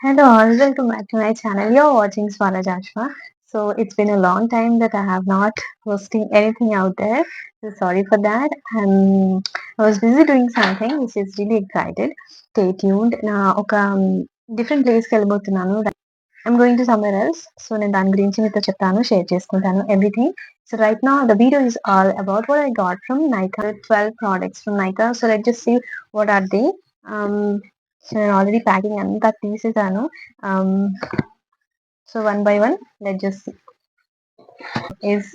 Hello all, welcome back to my channel. You're watching Swala Joshua. So it's been a long time that I have not posting anything out there. So sorry for that. I was busy doing something which is really excited. Stay tuned. నా ఒక different place కి వెళ్ళిపోతున్నాను. I'm going to somewhere else. So నేను దాని గురించి మీతో చెప్తాను, share చేసుకుంటాను everything. So right now the video is all about what I got from Nykaa. 12 products from Nykaa. So let's just see what are they. Um, so నేను already packing అంతా తీసేసాను. So one by one let just is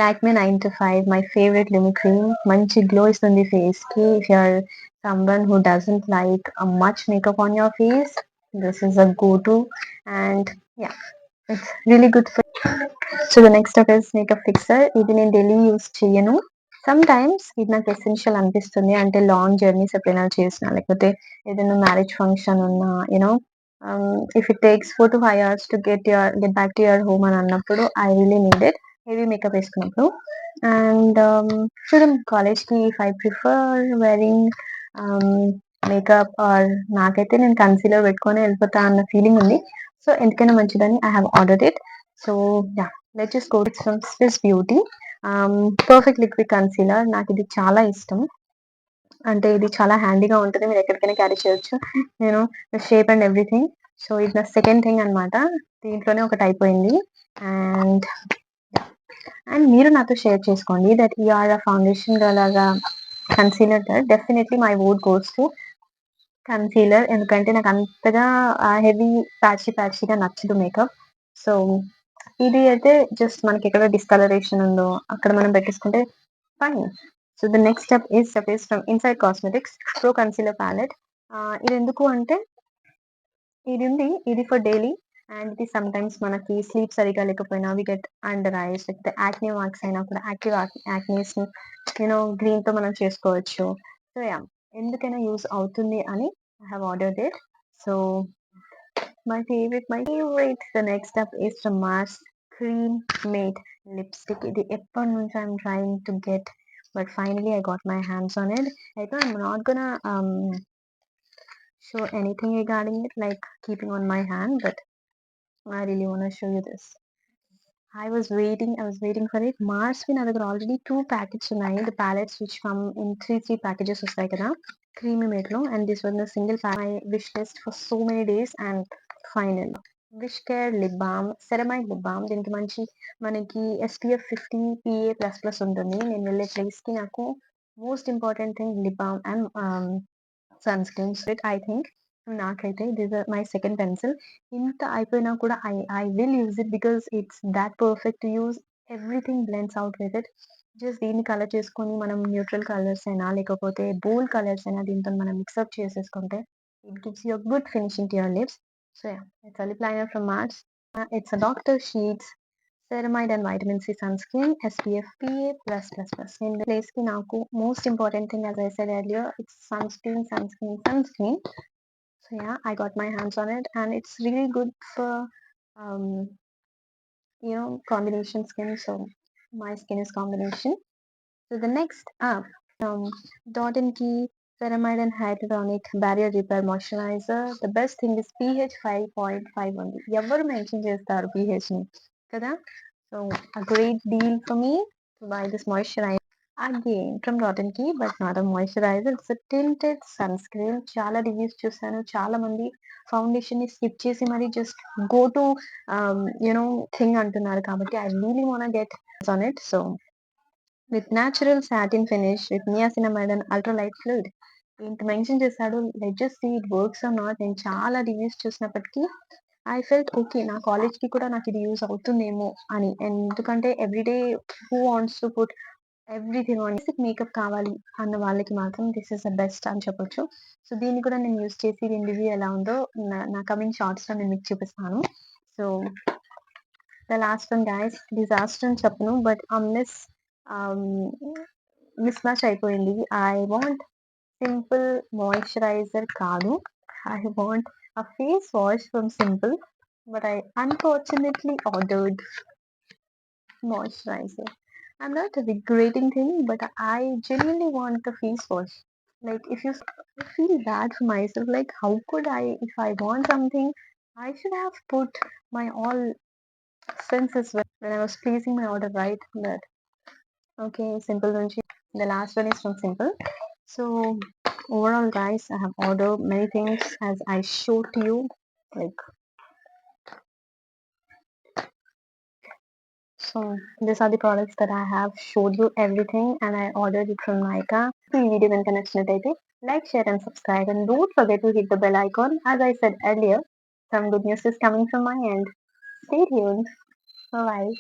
Lakme 9 to 5 my favourite lim cream. మంచి glow ఇస్తుంది face కి. If you're someone who doesn't like much makeup on your face, this is a go to. And yeah, it's really good for. So the next step is makeup fixer. ఇది నేను daily use చేయను. Sometimes ఇది నాకు essential అనిపిస్తుంది, అంటే long journeys ఎప్పుడైనా చేసినా, లేకపోతే ఏదైనా మ్యారేజ్ ఫంక్షన్ ఉన్నా, you know if it takes 4 to 5 hours to get back to your home అని అన్నప్పుడు I really need it, heavy makeup వేసుకున్నప్పుడు. అండ్ చూడండి, కాలేజ్కి if I prefer wearing makeup or, నాకైతే నేను కన్సీలర్ పెట్టుకొని వెళ్ళిపోతా అన్న ఫీలింగ్ ఉంది. సో ఎందుకైనా మంచిదని I have ordered it. So yeah, let's just go from Swiss beauty perfect liquid concealer. నాకు ఇది చాలా ఇష్టం, అంటే ఇది చాలా హ్యాండీగా ఉంటుంది, మీరు ఎక్కడికైనా క్యారీ చేయొచ్చు. నేను షేప్ అండ్ ఎవ్రీథింగ్. సో ఇది నా సెకండ్ థింగ్ అనమాట. దీంట్లోనే ఒకటి అయిపోయింది. అండ్ అండ్ మీరు నాతో షేర్ చేసుకోండి that you are a foundation గలాగా concealer. Definitely my vote goes to concealer, ఎందుకంటే నాకు అంతగా హెవీ ప్యాచీగా నచ్చదు మేకప్. సో ఇది అయితే జస్ట్ మనకి ఎక్కడ డిస్కలరేషన్ ఉందో అక్కడ మనం పెట్టేసుకుంటే fine. So the next step is from inside cosmetics pro concealer palette. ఇది ఎందుకు అంటే, ఇది ఫర్ డైలీ. అండ్ ఇది సమ్ టైమ్స్ మనకి స్లీప్ సరిగా లేకపోయినా వి గెట్ అండర్ ఐస్, లేకపోతే యాక్నే మార్క్స్ అయినా కూడా యాక్టివ్ యాక్నేస్ ని గ్రీన్ తో మనం చేసుకోవచ్చు. సో యా, ఎందుకైనా యూస్ అవుతుంది అని I have ordered it. So my favorite, the next step is from Mars Cream Matte Lipstick. ఇది ఎప్పటి నుంచి I'm trying to get, but finally I got my hands on it. I thought I'm not gonna show anything regarding it, like keeping on my hand, but I really want to show you this. I was waiting for it. Mars వి నా దగ్గర already 2 packets ఉన్నాయి. The palettes which come in three packages వస్తాయి కదా creamy mate లో, and this one single my wish list for so many days. And final wish care lip balm, ceramide lip balm. దీనికి మంచి మనకి SPF 50 PA++ ఉంటుంది. నేను వెళ్ళే place కి నాకు most important thing lip balm and sunscreen. I think నాకైతే this my second pencil. ఇంత అయిపోయినా కూడా I will use it because it's that perfect to use. Everything blends out with it. Just దీన్ని colour చేసుకొని మనం neutral colours అయినా లేకపోతే బోల్డ్ colours అయినా దీంతో మనం మిక్సప్ చేసేసుకుంటే it gives you good finishing to your lips. So yeah, it's a lip liner from Mars. It's a Dr. Sheets ceramide and vitamin C sunscreen, SPF PA+++. In the place ki naku most important thing, as I said earlier, it's sunscreen. So yeah, I got my hands on it, and it's really good for um, combination skin. So my skin is combination. So the next up, Dot and Key Ceramide and Hyaluronic Barrier Repair Moisturizer. The best thing is pH 5.5 only. ఎవరు mention చేస్తారు pH ని కదా. So a great deal for me to buy this moisturizer. Again from Dot and Key, but not a moisturizer. It's a tinted sunscreen. చాలా reviews చూసాను, చాలా మంది foundation ని skip చేసి మరి జస్ట్ గో టు థింగ్ అంటున్నారు, కాబట్టి I really want get on it. So with natural satin finish with niacinamide and ultralight fluid. ఇంత మెన్షన్ చేశాడు, let just see it works or not. నేను చాలా రివ్యూస్ చూసినప్పటికీ ఐ ఫెల్ట్ ఓకే, నా college కి కూడా నాకు ఇది యూస్ అవుతుందేమో అని. ఎందుకంటే everyday who wants to put everything on makeup కావాలి అన్న వాళ్ళకి మాత్రం దిస్ ఇస్ ద బెస్ట్ అని చెప్పొచ్చు. సో దీన్ని కూడా నేను యూస్ చేసి దీని రివ్యూ ఎలా ఉందో నా కమింగ్ షార్ట్స్ లో నేను మీకు చూపిస్తాను. So the last one guy's, disaster అని చెప్పను, బట్ మిస్ మ్యాచ్ అయిపోయింది. ఐ వాంట్ సింపుల్ మాయిశ్చరైజర్ కాదు, I want a face wash from simple, but I unfortunately ordered moisturizer. I'm not regretting thing, but I genuinely want the face wash. Like if you I feel bad for myself, like how could I, if I want something, I should have put my all senses when I was placing my order, right? But okay, Simple Runchi. The last one is from Simple. So overall, guys, I have ordered many things as I showed to you. Like so, these are the products that I have showed you everything, and I ordered it from Nika. ఈ video కనుక నచ్చినట్టయితే like, share, and subscribe, and don't forget to hit the bell icon. As I said earlier, some good news is coming from my end. Stay tuned. Bye bye.